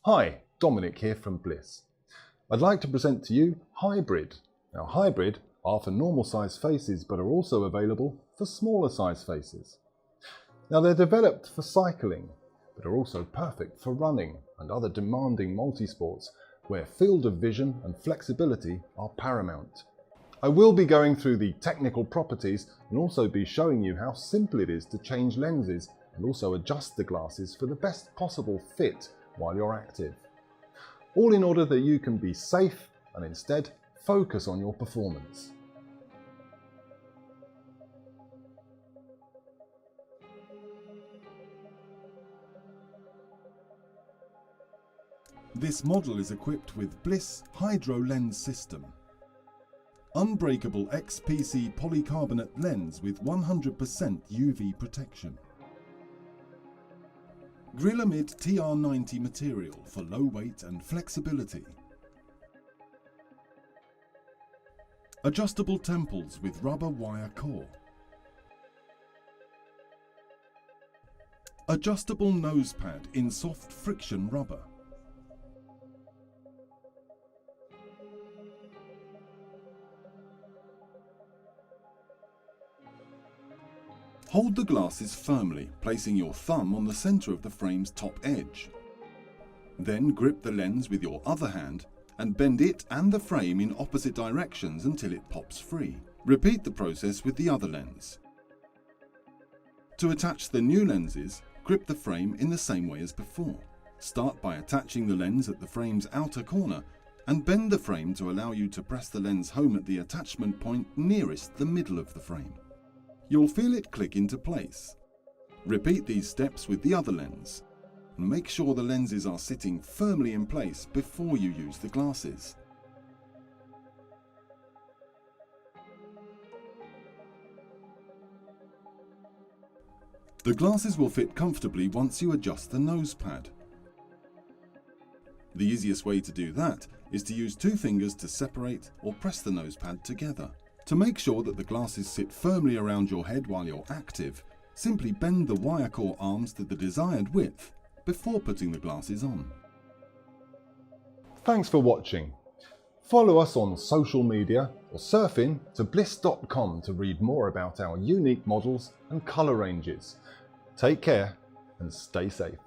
Hi, Dominic here from Bliz. I'd like to present to you Hybrid. Now Hybrid are for normal size faces but are also available for smaller size faces. Now they're developed for cycling but are also perfect for running and other demanding multisports where field of vision and flexibility are paramount. I will be going through the technical properties and also be showing you how simple it is to change lenses and also adjust the glasses for the best possible fit while you're active. All in order that you can be safe and instead focus on your performance. This model is equipped with BLIZ Hydro Lens System. Unbreakable XPC polycarbonate lens with 100% UV protection. GRILAMID TR90 material for low weight and flexibility. Adjustable temples with rubber wire core. Adjustable nose pad in soft friction rubber. Hold the glasses firmly, placing your thumb on the center of the frame's top edge. Then grip the lens with your other hand and bend it and the frame in opposite directions until it pops free. Repeat the process with the other lens. To attach the new lenses, grip the frame in the same way as before. Start by attaching the lens at the frame's outer corner and bend the frame to allow you to press the lens home at the attachment point nearest the middle of the frame. You'll feel it click into place. Repeat these steps with the other lens. Make sure the lenses are sitting firmly in place before you use the glasses. The glasses will fit comfortably once you adjust the nose pad. The easiest way to do that is to use two fingers to separate or press the nose pad together. To make sure that the glasses sit firmly around your head while you're active, simply bend the wire core arms to the desired width before putting the glasses on. Thanks for watching. Follow us on social media or surf in to bliz.com to read more about our unique models and colour ranges. Take care and stay safe.